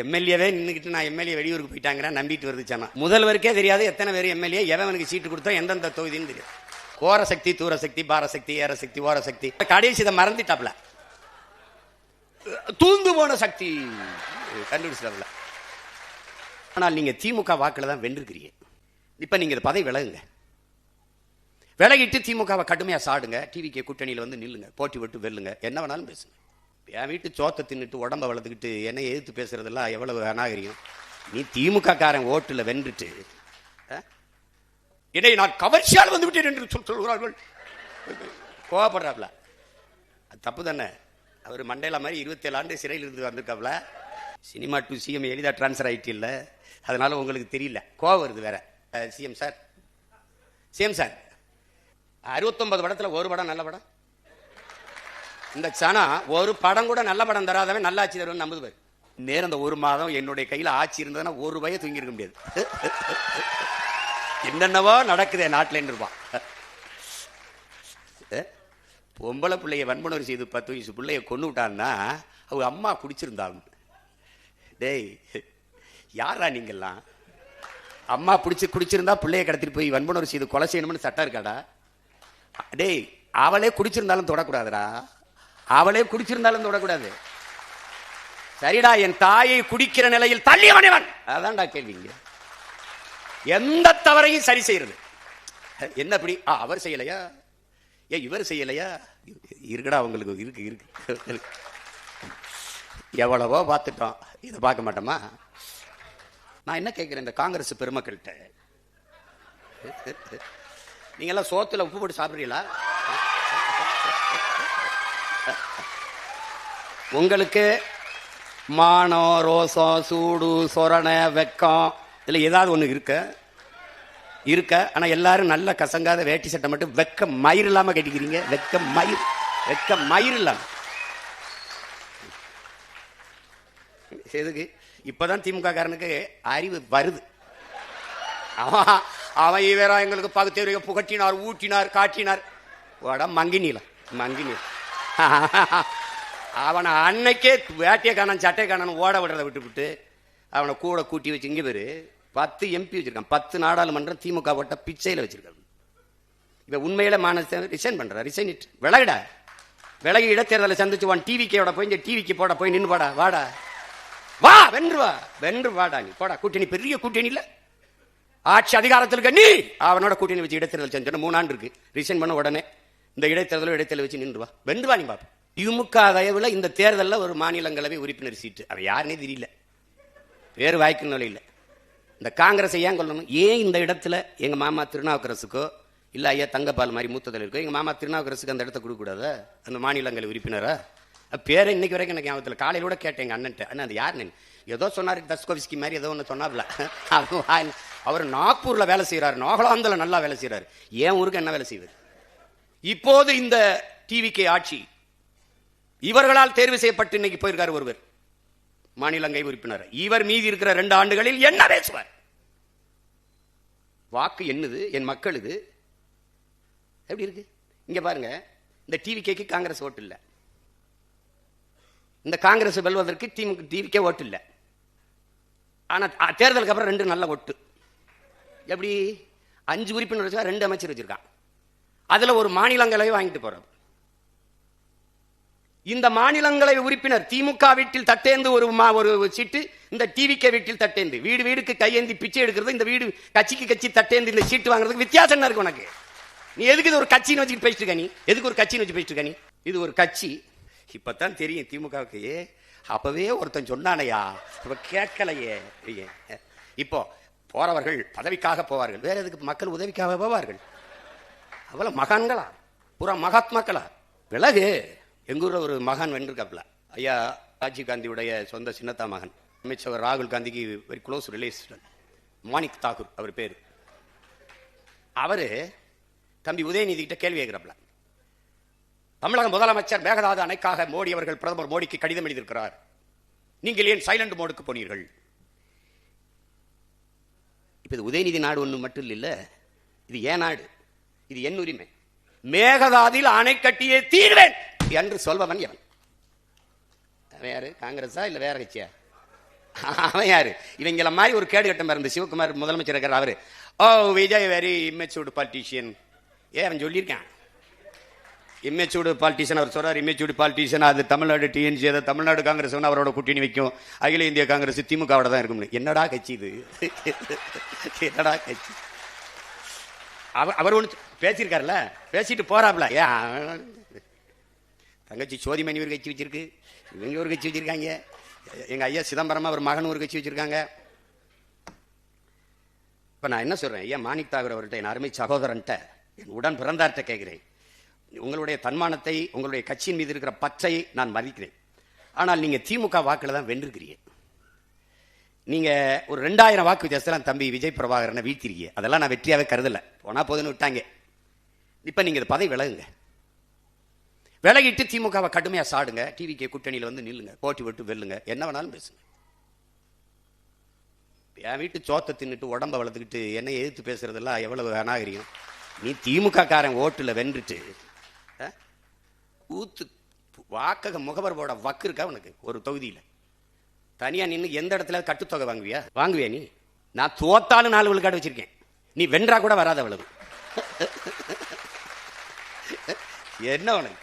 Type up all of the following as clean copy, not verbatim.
எம்எல்ஏவே நின்றுக்கிட்டு நான் எம்எல்ஏ வெளியூருக்கு போயிட்டாங்கிறேன் நம்பிட்டு வருதுச்சானா. முதல்வருக்கே தெரியாது எத்தனை பேர் எம்எல்ஏ எவனுக்கு சீட்டு கொடுத்தா எந்தெந்த தொகுதின்னு தெரியாது. கோர சக்தி, தூர சக்தி, பார சக்தி, ஏற சக்தி, ஓர சக்தி, கடைசி இதை மறந்துட்டாப்ல. தூந்து போன சக்தி கண்டுபிடிச்சாப்ல. ஆனால் நீங்க திமுக வாக்குல தான் வென்றிருக்கிறீங்க. இப்ப நீங்க இந்த பதவி விலகுங்க, விலகிட்டு திமுகவை கடுமையா சாடுங்க, டிவிக்கு கூட்டணியில் வந்து நில்லுங்க, போட்டி விட்டு வெல்லுங்க, என்ன வேணாலும் பேசுங்க. என் வீட்டு சோத்தை தின்னுட்டு உடம்ப வளர்த்துக்கிட்டு என்னை எதிர்த்து பேசுறதெல்லாம் எவ்வளவு அநாகரியம். நீ திமுக காரன் ஓட்டுல வென்றுட்டு இதை நான் கவர்ச்சியால் வந்து விட்டேன் என்று சொல்கிறார்கள். கோவப்படுறாப்ல. அது தப்பு தானே. அவர் மண்டேலா மாதிரி 27 ஆண்டு சிறையில் இருந்து வந்திருக்காப்ல. சினிமா டு சிஎம் எளிதா டிரான்ஸ்பர் ஆயிட்டு இல்ல, அதனால உங்களுக்கு தெரியல, கோவம் வருது வேற. சிஎம் சார், 69 படத்துல ஒரு படம் நல்ல படம். இந்த சனா ஒரு படம் கூட நல்ல படம் தராதவன் நல்ல ஆட்சி தருவன் நம்புது பேர். நேரம் அந்த ஒரு மாதம் என்னுடைய கையில் ஆட்சி இருந்ததுன்னா ஒரு பய தூங்கி இருக்க முடியாது. என்னென்னவோ நடக்குது நாட்டில் இருப்பான். பொம்பளை பிள்ளைய வன்முறை செய்து 10 வயசு பிள்ளைய கொண்டு விட்டான்னா அவங்க அம்மா குடிச்சிருந்தாங்க. டேய் யாரா நீங்கெல்லாம்? அம்மா குடிச்சிருந்தா பிள்ளைய கடத்திட்டு போய் வன்முறை செய்து கொலை செய்யணும்னு சட்டம் இருக்காடா? டேய் அவளே குடிச்சிருந்தாலும் தொடக்கூடாதுடா, அவளே குடிச்சிருந்தாலும் தொடக்கூடாது. சரிடா, என் தாயை குடிக்கிற நிலையில் தள்ளியவனவன். அதான்டா கேள்விங்க. எந்த தவறையும் சரி செய்யறது என்ன? அப்படி அவர் செய்யலையா, இவர் செய்யலையா? இருக்குடா உங்களுக்கு, இருக்கு. எவ்வளவோ பார்த்துட்டோம், இதை பார்க்க மாட்டோமா? நான் என்ன கேட்கிறேன் இந்த காங்கிரஸ் பெருமக்கள்கிட்ட, நீங்க எல்லாம் சோத்துல உப்பு போட்டு சாப்பிடுறீங்களா? உங்களுக்கு மானம், ரோசம், சூடு, சொரணை, வெக்கம் இதுல ஏதாவது ஒண்ணு இருக்க. ஆனா எல்லாரும் நல்ல கசங்காத வேட்டி சட்டை மட்டும் வெக்க மயிர் இல்லாம கட்டிக்கிறீங்க. வெக்க மயிர் இல்லாம எதுக்கு? இப்பதான் திமுக காரனுக்கு அறிவு வருது. அவன் வேற எங்களுக்கு பகுத்தறிவு புகட்டினார், ஊட்டினார், காட்டினார். மங்கினீல அவனை அன்னைக்கே வேட்டியை காணான் சட்டை காணான் ஓட விடுறதை விட்டு அவனை கூட கூட்டி வச்சு இங்க பேரு 10 எம்பி வச்சிருக்கான். 10 நாடாளுமன்றம் திமுக போட்ட பிச்சையில வச்சிருக்காங்க. இப்ப உண்மையில மானத்தை ரிசைன் பண்ற, ரிசைன் விலகி இடைத்தேர்தலை சந்திச்சு டிவிக்கோட போய் இந்த டிவிக்கு போட போய் நின்று வாடா வா வென்று வாடா, நீ போடா. கூட்டணி பெரிய கூட்டணி இல்ல, ஆட்சி அதிகாரத்தில் இருக்க நீ அவனோட கூட்டணி வச்சு இடைத்தேர்தல் செஞ்சோன்னா 3 ஆண்டு இருக்கு. ரிசைன் பண்ண உடனே இந்த இடைத்தேர்தல் வச்சு நின்று வென்று வா நீ பாப்ப. திமுக தயவுல இந்த தேர்தலில் ஒரு மாநிலங்களவை உறுப்பினர் சீட்டு அவ யாருன்னே தெரியல, வேறு வாய்க்கு நிலை இல்லை. இந்த காங்கிரஸை ஏன் கொள்ளணும்? ஏன் இந்த இடத்துல எங்க மாமா திருநாவுக்கரசுக்கோ இல்ல ஐயா தங்கப்பால் மாதிரி மூத்ததில் இருக்கோ எங்க மாமா திருநாவுக்கரசுக்கு அந்த இடத்த கொடுக்க கூடாது? அந்த மாநிலங்களவை உறுப்பினரா பேரை இன்னைக்கு வரைக்கும் எனக்கு ஞாபகத்தில். காலையில கூட கேட்டேன் எங்க அண்ணன், அண்ணன் அது யாருன்னு. ஏதோ சொன்னாரு தஸ்கோவிஸ்கி மாதிரி ஏதோ ஒன்று சொன்னாப்ல. அவர் நாக்பூர்ல வேலை செய்யறாரு, நாகாலாந்துல நல்லா வேலை செய்யறாரு. ஏன் ஊருக்கு என்ன வேலை செய்வார்? இப்போது இந்த டிவிகே ஆட்சி இவர்களால் தேர்வு செய்யப்பட்டு இன்னைக்கு போயிருக்காரு ஒருவர் மாநிலங்களவை உறுப்பினர். இவர் மீதி இருக்கிற 2 ஆண்டுகளில் என்ன பேசுவார்? வாக்கு என்னது, என் மக்கள் இது எப்படி இருக்கு? இங்க பாருங்க, இந்த டிவிகேக்கு காங்கிரஸ் ஓட்டு இல்ல, இந்த காங்கிரஸ் வெல்வதற்கு டிவிகே ஓட்டு இல்ல. ஆனா தேர்தலுக்கு அப்புறம் 2 நல்ல ஓட்டு. எப்படி? 5 உறுப்பினர் வச்சா 2 அமைச்சர் வச்சிருக்கான். அதுல ஒரு மாநிலங்களவை வாங்கிட்டு போறார். இந்த மாநிலங்களவை உறுப்பினர் திமுக வீட்டில் தட்டேந்து ஒரு சீட்டு, இந்த டிவிகே வீட்டில் தட்டேந்து, வீடு வீடுக்கு கையேந்தி பிச்சை எடுக்கிறது, இந்த வீடு கட்சி தட்டேந்து இந்த சீட்டு வாங்குறதுக்கு வித்தியாசம் என்ன இருக்கு உனக்கு? நீ எதுக்கு இது ஒரு கட்சின்னு வச்சுட்டு பேசிட்டு இருக்க? நீ எதுக்கு ஒரு கட்சின்னு வச்சு பேசிட்டு இருக்க? நீ இது ஒரு கட்சி. இப்பதான் தெரியும் திமுகவுக்கு. அப்பவே ஒருத்தன் சொன்னானையா, இப்ப கேட்கலையே. இப்போ போறவர்கள் பதவிக்காக போவார்கள், வேற எதுக்கு? மக்கள் உதவிக்காக போவார்கள். அவ்வளவு மகான்களா, பூரா மகாத்மாக்களா? விலகு. எங்க ஊர்ல ஒரு மகான் வென்றிருக்காப்ல, ஐயா ராஜீவ் காந்தியுடைய சொந்த சின்னத்தா மகன், அமைச்சர் ராகுல் காந்திக்கு very close relation, Manik Thakur அவர் பேரு. அவரு தம்பி உதயநிதி கிட்ட கேள்வி கேட்கிறாப்ல, தமிழக முதலமைச்சர் மேகதாது அணைக்காக மோடி அவர்கள் பிரதமர் மோடிக்கு கடிதம் எழுதியிருக்கிறார், நீங்கள் ஏன் சைலண்ட் மோடுக்கு போனீர்கள்? இப்ப இது உதயநிதி நாடு ஒண்ணு மட்டும் இல்ல, இது ஏன் நாடு, இது என் உரிமை. மேகதாதில் அணை கட்டியே தீர்வேன் என்று சொல்பவன் எவன்? யாரு? காங்கிரஸா இல்ல வேற கட்சியா? அவன் யாரு? இவங்கள மாதிரி ஒரு கேடு கட்டம் இருந்த சிவகுமார் முதலமைச்சர் இருக்கிற அவரு, ஓ விஜய் வெரி இம்மெச்சூர்டு பாலிட்டிஷியன். அவன் சொல்லியிருக்கான் இம்மெச்சூர்டு பாலிட்டிஷியன். அவர் சொல்றாரு இம்மெச்சூர்டு பாலிட்டிஷியன், அது தமிழ்நாடு டிஎன்சி, அதை தமிழ்நாடு காங்கிரஸ் அவரோட கூட்டணி வைக்கும், அகில இந்திய காங்கிரஸ் திமுகவோட தான் இருக்கும்னு. என்னடா கட்சி இது? என்னடா கட்சி? அவர் ஒன்று பேசியிருக்காருல்ல, பேசிட்டு போறாப்ல. தங்கச்சி சோதிமணி ஒரு கட்சி வச்சிருக்கு, இவங்க ஒரு கட்சி வச்சிருக்காங்க, எங்க ஐயா சிதம்பரமா ஒரு மகன் ஒரு கட்சி வச்சிருக்காங்க. இப்ப நான் என்ன சொல்றேன், ஐயா மாணிக் தாகூர் அவர்கிட்ட, என் அருமை சகோதரன்ட்ட, என் உடன் பிறந்தார்கிட்ட கேட்கிறேன், உங்களுடைய தன்மானத்தை, உங்களுடைய கட்சியின் மீது இருக்கிற பற்றை நான் மதிக்கிறேன். ஆனால் நீங்க திமுக வாக்குல தான் வென்றிருக்கிறீங்க. நீங்க ஒரு 2000 வாக்கு வித்தியாசத்தில் தம்பி விஜய் பிரபாகரனை வீழ்த்திருக்கீங்க. அதெல்லாம் நான் வெற்றியாவே கருதல, போனா போதுன்னு விட்டாங்க. இப்ப நீங்க பதவி விலகுங்க, விலகிட்டு திமுகவை கடுமையா சாடுங்க, டிவிகே கூட்டணியில வந்து நில்லுங்க, போட்டி விட்டு வெல்லுங்க, என்ன வேணாலும் பேசுங்க. என் வீட்டு சோத்தை தின்னுட்டு உடம்ப வளர்த்துக்கிட்டு என்னை எதிர்த்து பேசுறதெல்லாம் எவ்வளவு அநாகரிகம். நீ திமுக காரன் ஓட்டுல வென்றுட்டு ஊத்து வாக்கக முகவர் போட வக்கு இருக்கா உனக்கு? ஒரு தொகுதியில தனியா நின்று எந்த இடத்துல கட்டுத்தொகை வாங்குவியா நீ? நான் தோத்தாலும் 4 விழுக்காடு வச்சிருக்கேன், நீ வென்றா கூட வராத அவ்வளவு. என்ன உனக்கு?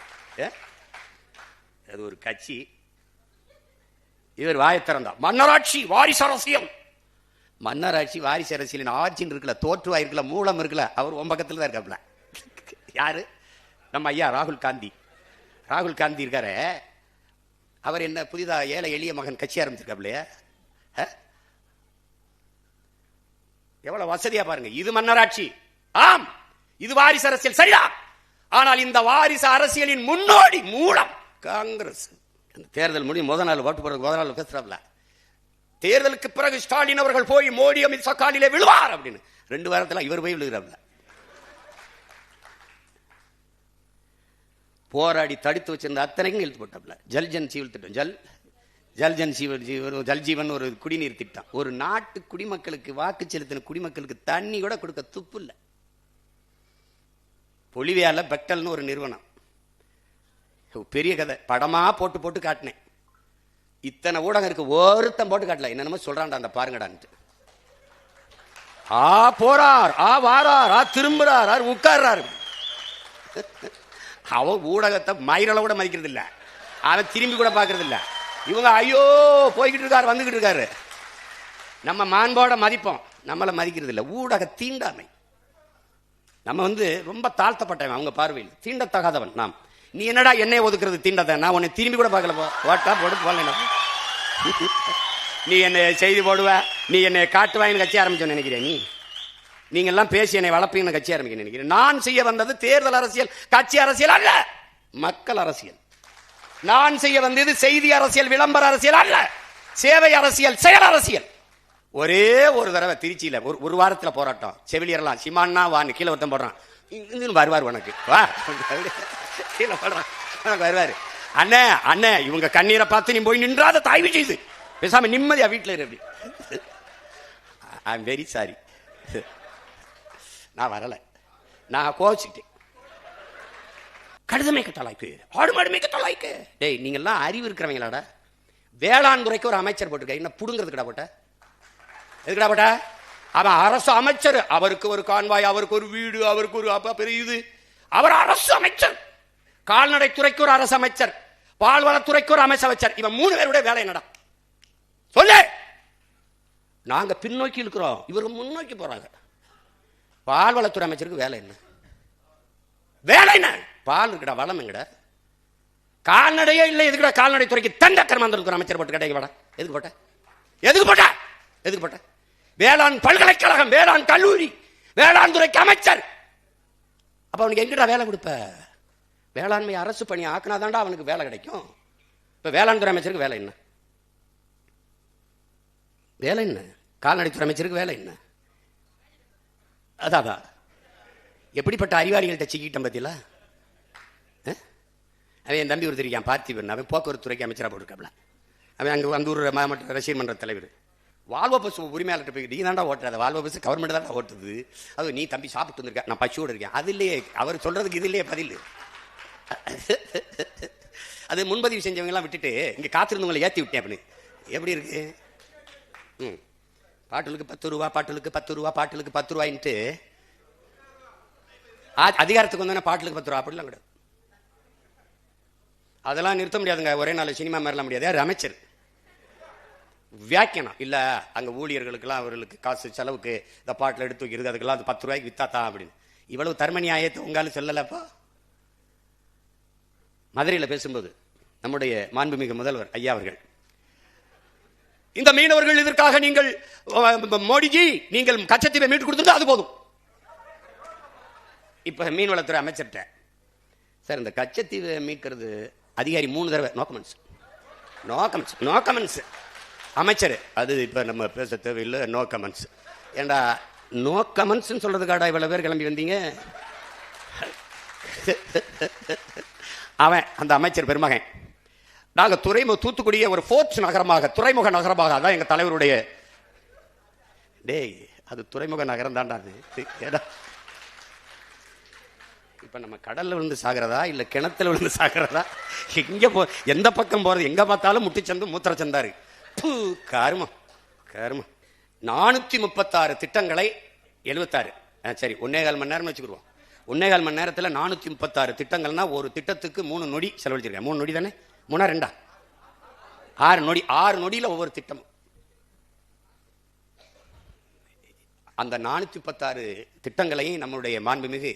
அது ஒரு கட்சி. இவர் வாயை திறந்தா மன்னராட்சி வாரிசு அரசியல், மன்னராட்சி வாரிசு அரசியலின் ஆட்சின்னு இருக்குல்ல, தோற்றுவா இருக்குல்ல, மூலம் இருக்குல்ல, அவர் உன் பக்கத்துல தான் இருக்காப்ல. யாரு? நம்ம ஐயா ராகுல் காந்தி. ராகுல் காந்தி இருக்காரு, அவர் என்ன புதிதா ஏழை எளிய மகன் கட்சி ஆரம்பிச்சிருக்காப்லையா? எவ்வளவு வசதியா பாருங்க. இது மன்னராட்சி, ஆம், இது வாரிசு அரசியல், சரியா? ஆனால் இந்த வாரிசு அரசியலின் முன்னோடி மூலம் காங்கிரஸ். தேர்தல் முடியும் முதல் நாள் ஓட்டு போறதுக்கு முதல் நாள் பேசுறாப்ல, தேர்தலுக்கு பிறகு ஸ்டாலின் அவர்கள் போய் மோடி அமித் ஷா காலிலே விழுவார் அப்படின்னு. 2 வாரத்தில் இவர் போய் விழுகிறாப்ல. போராடி தடுத்து வச்சிருந்த அத்தனைக்கும் இழுத்து போட்டாப்ல. ஜல்ஜன் ஜீவன் திட்டம், ஜல்ஜன் ஜல் ஜீவன் ஒரு குடிநீர் திட்டம். ஒரு நாட்டு குடிமக்களுக்கு, வாக்கு செலுத்தின குடிமக்களுக்கு தண்ணி கூட கொடுக்க துப்பு இல்லை. பொலிவியால பெக்டல்னு ஒரு நிறுவனம், பெரிய கதை, படமா போட்டு போட்டு காட்டினேன். இத்தனை ஊடகம் இருக்கு, ஒருத்தன் போட்டு காட்டல. என்னென்னமோ சொல்றான்டா அந்த பாருங்கடான்ட்டு. போறார், வாரார், திரும்புறார், உட்கார்றாரு. அவன் ஊடகத்தை மயிரளவு கூட மதிக்கிறது இல்ல, அவன் திரும்பி கூட பாக்குறது இல்ல. இவங்க ஐயோ போய்கிட்டு இருக்காரு, வந்துகிட்டு இருக்காரு. நம்ம மாண்போட மதிப்போம், நம்மள மதிக்கிறது இல்ல. ஊடக தீண்டாமை. நம்ம ரொம்ப தாழ்த்தப்பட்டவன் அவங்க பார்வையில், தீண்டத்தகாதவன் நாம். நீ என்னடா என்னை ஒதுக்குறது தீண்டத? நான் உன்னை திரும்பி கூட பார்க்கல, போட்டா போட்டு போல. நீ என்னை செய்தி போடுவ, நீ என்னை காட்டுவாயின்னு கட்சி ஆரம்பிச்சோன்னு நினைக்கிறேன். நீங்க எல்லாம் பேசி என்னை வளர்ப்பீங்கன்னு கட்சி ஆரம்பிக்க நினைக்கிறேன். நான் செய்ய வந்தது தேர்தல் அரசியல், கட்சி அரசியல் அல்ல, மக்கள் அரசியல். நான் செய்ய வந்தது செய்தி அரசியல், விளம்பர அரசியல் அல்ல, சேவை அரசியல், செயல் அரசியல். ஒரே ஒரு தடவை திருச்சியில ஒரு வாரத்தில் போராட்டம், செவிலியர்லாம் சிமான்னா வான்னு கீழே ஒருத்தன் போடுறான், வருவார் உனக்கு வா, கீழே போடுறான், வருவாரு. அண்ணே அண்ணே இவங்க கண்ணீரை பார்த்து நீ போய் நின்றாத தாய்வு செய்து பேசாம நிம்மதியா வீட்டில் இரு. ஐ எம் வெரி சாரி, நான் வரல, நான் கோவிச்சுக்கிட்டேன். கழுத மேய்க்க தலாய்க்கு, ஆடு மாடு மேய்க்க தலாய்க்கு. டேய் நீங்க எல்லாம் அறிவு இருக்கிறவங்களாடா. வேளாண் துறைக்கு ஒரு அமைச்சர் போட்டிருக்க, என்ன புடுங்கிறதுக்கடா போட்ட? எதுக்கடா போட்ட? அவன் அரசு அமைச்சர், அவருக்கு ஒரு கான்வாய், அவருக்கு ஒரு வீடு, அவருக்கு ஒரு அப்பா பெரிய இது. அவர் அரசு அமைச்சர். கால்நடைத்துறைக்கு ஒரு அரசு அமைச்சர், பால்வளத்துறைக்கு ஒரு அமைச்சர். இவன் 3 பேருடைய வேலை என்னடா சொல்லு? நாங்க பின்னோக்கி இருக்கிறோம், இவருக்கு முன்னோக்கி போறாங்க. பால்வளத்துறை அமைச்சருக்கு வேலை என்ன? வேலை என்ன? பால் இருக்குடா, வளம் எங்கடா? கால்நடையே இல்லை, எதுக்குடா கால்நடைத்துறைக்கு தண்ட கர்மாந்திர அமைச்சர் போட்டு கேட்டீங்க? எதுக்கு போட்ட? எதுக்கு போட்ட? எதுக்கு போட்ட? வேளாண் பல்கலைக்கழகம், வேளாண் கல்லூரி, வேளாண் துறைக்கு அமைச்சர். அப்ப அவனுக்கு எங்கடா வேலை கொடுப்ப? வேளாண்மை அரசு பணி ஆக்கினாதான்டா அவனுக்கு வேலை கிடைக்கும். இப்ப வேளாண் துறை அமைச்சருக்கு வேலை என்ன? வேலை என்ன? கால்நடைத்துறை அமைச்சருக்கு வேலை என்ன? அதான் எப்படிப்பட்ட அறிவாளிகள்கிட்ட சிக்கிட்டேன் பத்தியில. அவன் என் தம்பி ஒருத்தர் இருக்கான் பார்த்திபன், அவன் போக்குவரத்து துறைக்கு அமைச்சராக போட்டிருக்காப்ல. அவன் அங்கே அந்த ஊர் மாவட்ட ரசிகர் மன்ற தலைவர். வால்வோ பஸ் உரிமையாளர்கிட்ட போய் நீ தாண்டா ஓட்டுறாத, வால்வோ பஸ் கவர்மெண்ட் தான் ஓட்டுது. அது நீ தம்பி சாப்பிட்டு வந்திருக்க, நான் பசியோடு இருக்கேன். அது இல்லையே அவர் சொல்றதுக்கு, இது இல்லையே பதில். அது முன்பதிவு செஞ்சவங்க எல்லாம் விட்டுட்டு இங்க காத்திருந்தவங்களை ஏற்றி விட்டேன் அப்படின்னு. எப்படி இருக்கு? பாட்டுகளுக்கு 10 ரூபா, பாட்டுகளுக்கு 10 ரூபா, பாட்டுகளுக்கு 10 ரூபாயின்ட்டு அதிகாரத்துக்கு வந்தோன்னா பாட்டுகளுக்கு 10 ரூபா அப்படிலாம் கிடையாது. அதெல்லாம் நிறுத்த முடியாதுங்க. ஒரே நாள் சினிமா மாதிரிலாம் முடியாது. யார் அமைச்சர் வியாக்கியானம் இல்லை, அங்கே ஊழியர்களுக்கெல்லாம் அவர்களுக்கு காசு செலவுக்கு இந்த பாட்டில் எடுத்து வைக்கிறது, அதுக்கெல்லாம் அது 10 ரூபாய்க்கு வித்தாத்தான் அப்படின்னு. இவ்வளவு தர்ம நியாயத்தை உங்களால் சொல்லலப்பா. மதுரையில் பேசும்போது நம்முடைய மாண்புமிகு முதல்வர் ஐயா அவர்கள், இந்த மீனவர்கள் இதற்காக நீங்கள் மோடிஜி நீங்கள் கச்சத்தீவை மீட்டு கொடுத்துட்டு அது போதும். இப்ப மீன்வளத்துறை அமைச்சர்கிட்ட, சார் இந்த கச்சத்தீவை மீட்கிறது அதிகாரி 3 தடவை நோ கமெண்ட்ஸ் அமைச்சர், அது இப்ப நம்ம பேச தேவையில்லை, நோ கமெண்ட்ஸ். ஏண்டா நோ கமெண்ட்ஸ் சொல்றதுக்காடா இவ்வளவு பேர் கிளம்பி வந்தீங்க? அவன் அந்த அமைச்சர் பெருமகன், நாங்க தூத்துக்குடிய ஒரு போர்ட்ஸ் நகரமாக, துறைமுக நகரமாக, அதான் எங்க தலைவருடைய. டேய் அது துறைமுக நகரம் தான்டா அது. இப்ப நம்ம கடல்ல விழுந்து சாகிறதா இல்ல கிணத்துல விழுந்து சாகிறதா? எங்க எந்த பக்கம் போறது? எங்க பார்த்தாலும் முட்டிச்சந்து மூத்திரச்சந்தாரு. கருமம் 436 திட்டங்களை 76 சரி 1.25 மணி நேரம் வச்சுக்கிடுவோம். 1.25 மணி நேரத்தில் 436 திட்டங்கள்னா ஒரு திட்டத்துக்கு 3 நொடி செலவழிச்சிருக்கேன். 3 நொடி தானே? 3 2 6 நொடி. 6 நொடியில் ஒவ்வொரு திட்டம். அந்த 436 திட்டங்களையும் நம்மளுடைய மாண்புமிகு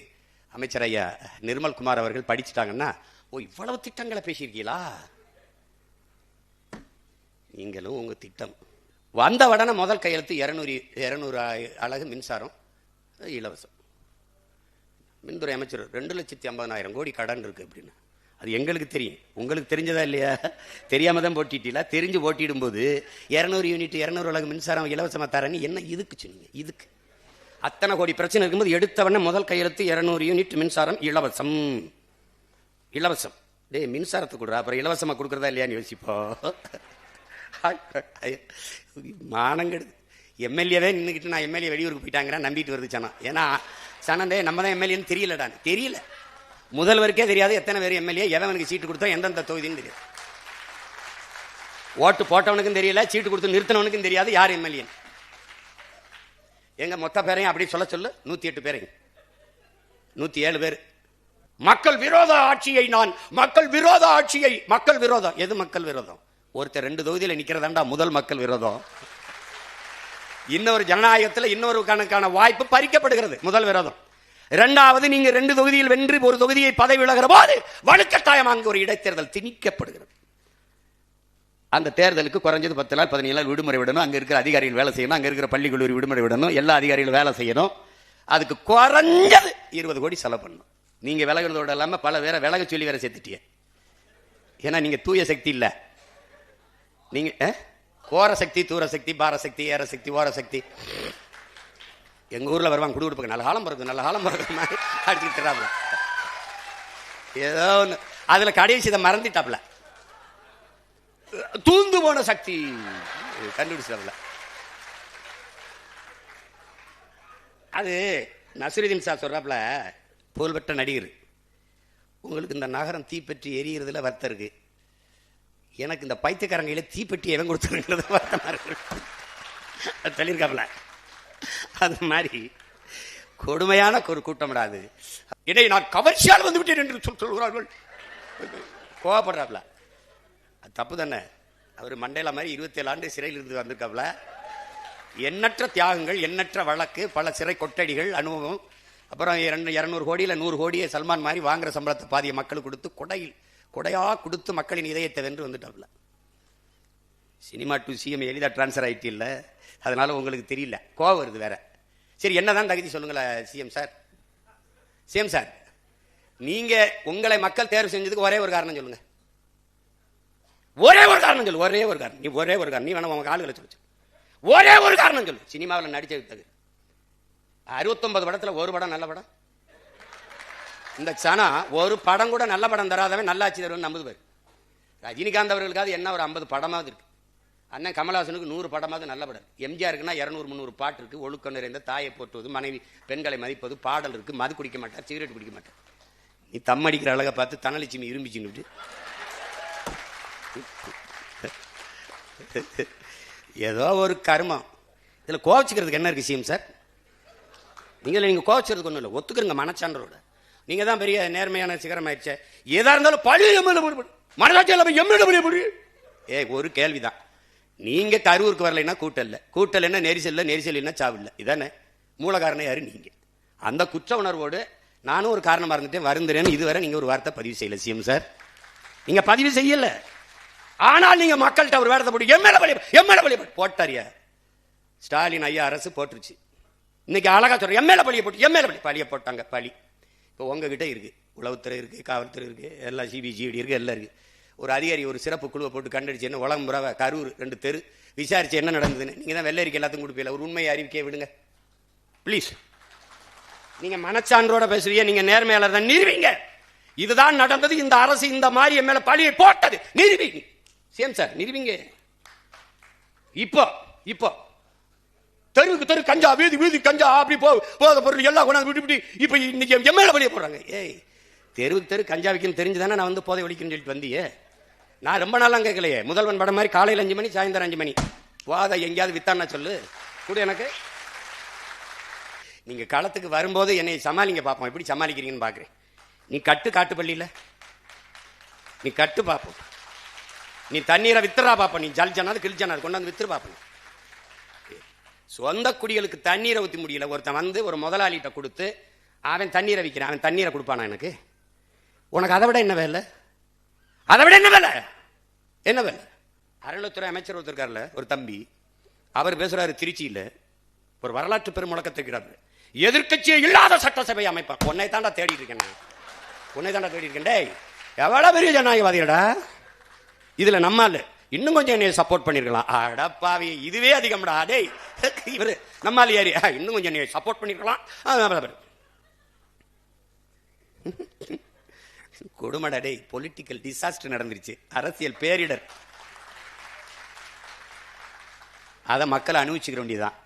அமைச்சர் ஐயா நிர்மல்குமார் அவர்கள் படிச்சுட்டாங்கன்னா, ஓ இவ்வளவு திட்டங்களை பேசியிருக்கீங்களா நீங்களும் உங்க திட்டம். வந்த உடனே முதல் கையெழுத்து 200 அலகு மின்சாரம் இலவசம். மின்துறை அமைச்சர் 2,50,000 கோடி கடன் இருக்கு அப்படின்னு. அது எங்களுக்கு தெரியும், உங்களுக்கு தெரிஞ்சதா இல்லையா? தெரியாம தான் போட்டிட்டீங்களா? தெரிஞ்சு போட்டிடும் போது 200 யூனிட் 200 அலகு மின்சாரம் இலவசமா தரேன்னு என்ன இதுக்கு சொன்னீங்க? இதுக்கு அத்தனை கோடி பிரச்சனை இருக்கும்போது எடுத்தவொடனே முதல் கையெழுத்து 200 யூனிட் மின்சாரம் இலவசம். டேய் மின்சாரத்தை கொடுறா, அப்புறம் இலவசமா கொடுக்கறதா இல்லையான்னு யோசிப்போ. மானங்கெடுது. எம்எல்ஏவே நின்றுக்கிட்டு நான் எம்எல்ஏ வெளியூருக்கு போயிட்டாங்கிறேன் நம்பிட்டு வருது சனம். ஏன்னா சனந்தே நம்ம தான் எம்எல்ஏன்னு தெரியல. முதல்வருக்கே தெரியாது எத்தனை பேர் எம்எல்ஏ, எவனுக்கு சீட்டு கொடுத்தோம், எந்தெந்த தொகுதின்னு தெரியாது. ஓட்டு போட்டவனுக்கும் தெரியல, சீட்டு கொடுத்து நிறுத்தினவனுக்கும் தெரியாது யார் எம்எல்ஏ. எங்க மொத்த பேரையும் அப்படி சொல்லு 108 பேரையும் 107 பேர். மக்கள் விரோத ஆட்சியை மக்கள் விரோதம். எது மக்கள் விரோதம்? ஒருத்தர் 2 தொகுதியில் நிக்கிறதாண்டா முதல் மக்கள் விரோதம். இன்னொரு ஜனநாயகத்தில் இன்னொரு கணக்கான வாய்ப்பு பறிக்கப்படுகிறது, முதல் விரோதம். இரண்டாவது, நீங்க 2 தொகுதியில் வென்று ஒரு தொகுதியை பதவி விலகிற போது வலுக்கட்டாயம் அங்கு ஒரு இடைத்தேர்தல் திணிக்கப்படுகிறது. அந்த தேர்தலுக்கு குறைஞ்சது 10 நாள் 15 நாள் விடுமுறை விடணும். அங்க இருக்கிற அதிகாரிகள் வேலை செய்யணும், அங்க இருக்கிற பள்ளி கல்லூரி விடுமுறை விடணும், எல்லா அதிகாரிகளும் வேலை செய்யணும். அதுக்கு குறைஞ்சது 20 கோடி செலவு பண்ணணும். நீங்க விலகிறதோட இல்லாம பல பேரை விலக சொல்லி வேற சேர்த்துட்டீங்க. ஏன்னா நீங்க தூய சக்தி இல்ல, நீங்க கோர சக்தி, தூர சக்தி, பார சக்தி, ஏற சக்தி, ஓர சக்தி. எங்க ஊர்ல வருவாங்க குடுகுடுப்புக்கு, நல்ல காலம் பிறகு மாதிரி அடிச்சுக்கிட்டு ஏதோ ஒன்று. அதுல கடைசி இதை மறந்துட்டாப்ல, தூந்து போன சக்தி கண்டுபிடிச்சாப்ல. அது நஸ்ருதீன் சார் சொல்றாப்ல, புகழ்பெற்ற நடிகர், உங்களுக்கு இந்த நகரம் தீப்பற்றி எரிகிறதுல வருத்தம் இருக்கு, எனக்கு இந்த பைத்தியக்காரங்கையில தீப்பெட்டி எவன் கொடுத்துருங்கிறது வருத்தமா இருக்கு சொல்லியிருக்காப்ல. அது மாதிரி கொடுமையான ஒரு கூட்டம்டாது. இதை நான் கவர்ச்சியால் வந்து விட்டேன் என்று சொல்கிறார்கள். கோவப்படுறாப்ல. அது தப்பு தானே. அவர் மண்டேலா மாதிரி 27 ஆண்டு சிறையில் இருந்து வந்திருக்காப்ல. எண்ணற்ற தியாகங்கள், எண்ணற்ற வழக்கு, பல சிறை கொட்டடிகள், அனுபவம். அப்புறம் 200 கோடியில் 100 கோடியை சல்மான் மாதிரி வாங்குற சம்பளத்தை பாதிய மக்களுக்கு கொடுத்து கொடையா கொடுத்து மக்களின் இதயத்தை வென்று வந்துட்டாப்ல. சினிமா டு சிஎம் எளிதா டிரான்ஸ்ஃபர் ஆயிட்டு இல்லை, அதனால உங்களுக்கு தெரியல, கோவம் வருது வேற. சரி என்னதான் தகுதி சொல்லுங்களேன் சிஎம் சார். நீங்க உங்களை மக்கள் தேர்வு செஞ்சதுக்கு ஒரே ஒரு காரணம் சொல்லுங்க. ஒரே ஒரு காரணம் சொல்லு. நீ வேணா உங்க ஆளுகளை சொல்லு. ஒரே ஒரு காரணம் சொல்லு. சினிமாவில் நடிச்ச விட்டது 69 படத்துல ஒரு படம் நல்ல படம். இந்த சனா ஒரு படம் கூட நல்ல படம் தராதவன் நல்லாட்சி தருவன் நம்புது பேர். ரஜினிகாந்த் அவர்களுக்காவது என்ன ஒரு 50 படமாவது இருக்கு. அண்ணன் கமலஹாசனுக்கு 100 படமாவது நல்ல படம். எம்ஜிஆருக்குன்னா 200-300 பாட்டு இருக்கு. ஒழுக்கம் நிறைந்த, தாயை போற்றுவது, மனைவி பெண்களை மதிப்பது, பாடல் இருக்கு. மது குடிக்க மாட்டார், சிகரெட் குடிக்க மாட்டார். நீ தம் அடிக்கிற அழகை பார்த்து தனலட்சுமி இரும்பிச்சுன்னு ஏதோ ஒரு கர்மம். இதில் கோவச்சுக்கிறதுக்கு என்ன இருக்கு சிஎம் சார்? நீங்கள் கோவச்சுறதுக்கு ஒன்றும் இல்லை, ஒத்துக்கிறங்க மனச்சான்றோட. நீங்கள் தான் பெரிய நேர்மையான சிகரம் ஆயிடுச்சு. எதா இருந்தாலும் பழி மனசாட்சி எம்எல்ஏ. ஒரு கேள்விதான், நீங்க கரூருக்கு வரலைன்னா கூட்டல் இல்லை, கூட்டல் என்ன நெரிசல் இல்லை, நெரிசல் என்ன சாவு இல்லை, இதானே மூல காரணம் யாரு? நீங்க. அந்த குற்ற உணர்வோடு நானும் ஒரு காரணமா இருந்துட்டேன், வருந்துறேன்னு இதுவரை நீங்க ஒரு வார்த்தை பதிவு செய்யல சிஎம் சார். நீங்க பதிவு செய்யல, ஆனால் நீங்க மக்கள்கிட்ட ஒரு வார்த்தை போட்டு எம்எல்ஏ போட்டாரியா? ஸ்டாலின் ஐயா அரசு போட்டுருச்சு. இன்னைக்கு அழகா சொல்ற எம்எல்ஏ பழிய போட்டாங்க. பழி இப்போ உங்ககிட்ட இருக்கு, உளவுத்துறை இருக்கு, காவல்துறை இருக்கு, எல்லாம் சிபிசிஐடி இருக்கு, எல்லாம் இருக்கு. ஒரு அதிகாரி ஒரு சிறப்பு குழுவை போட்டு கண்டடிச்சு என்ன உலகம் புறாவ கரூர் 2 தெரு விசாரிச்சு என்ன நடந்ததுன்னு நீங்க தான் வெள்ளரிக்கை எல்லாத்தையும் கொடுப்பீங்க. ஒரு உண்மையை அறிவிக்கையை விடுங்க பிளீஸ். நீங்க மனச்சான்றோட பேசுறீங்க, நீங்க நேர்மையாளர் தான், நிறுவீங்க. இதுதான் நடந்தது, இந்த அரசு இந்த மாதிரி மேல பழியை போட்டது, நிறுவீங்க சிஎம் சார், நிறுவீங்க. இப்போ தெருவுக்கு தெரு கஞ்சா, வீதி வீதி கஞ்சா, அப்படி போத பொருள் எல்லாம் கொண்டாந்து விட்டு இப்ப இன்னைக்கு எம்எல்ஏ பழிய போடுறாங்க. ஏய், தெருவுக்கு தெரு கஞ்சா விற்கணும் தெரிஞ்சுதானே நான் வந்து போதை ஒழிக்கணும்னு சொல்லிட்டு வந்தியே. நான் ரொம்ப நாளாம் கேட்கலையே. முதல்வன் படம் மாதிரி காலையில் 5 மணி சாயந்தரம் 5 மணி போதை எங்கேயாவது வித்தான்னா சொல்லு கூட எனக்கு. நீங்க களத்துக்கு வரும்போது என்னை சமாளிங்க பார்ப்போம், எப்படி சமாளிக்கிறீங்கன்னு பாக்குறேன். நீ காட்டு பள்ளியில நீ கட்டு பார்ப்போம், நீ தண்ணீரை வித்துறா பார்ப்போம், நீ ஜல்ஜனாது கிழிச்சனாது கொண்டாந்து வித்துரு பார்ப்போம். சொந்த குடிகளுக்கு தண்ணீரை ஊற்றி முடியல, ஒருத்தன் வந்து ஒரு முதலாளிகிட்ட கொடுத்து அவன் தண்ணீரை விற்கிறான், அவன் தண்ணீரை கொடுப்பானா எனக்கு? உனக்கு அதை விட என்ன வேலை? அதை விட என்ன வேலை? என்ன வேலை? அறநிலைத்துறை அமைச்சர் ஒருத்தருக்காருல ஒரு தம்பி, அவர் பேசுறாரு திருச்சியில் ஒரு வரலாற்று பெரும் முழக்கத்துக்கிறாரு, எதிர்கட்சியே இல்லாத சட்டசபை அமைப்பான். உன்னை தாண்டா தேடிட்டு இருக்கேன், உன்னை தாண்டா தேடி இருக்கேன். டேய், எவ்வளவு பெரிய ஜனநாயகவாதியடா இதுல. நம்மால் இன்னும் கொஞ்சம் என்னை சப்போர்ட் பண்ணிருக்கலாம். அடப்பாவி, இதுவே அதிகம்டா. டேய், இவரு நம்மால் ஏறி இன்னும் கொஞ்சம் என்னை சப்போர்ட் பண்ணிருக்கலாம். கொடுமடா டேய், பொலிட்டிக்கல் டிசாஸ்டர் நடந்துருச்சு, அரசியல் பேரிடர். அதை மக்களை அனுபவிச்சுக்க வேண்டியதுதான்.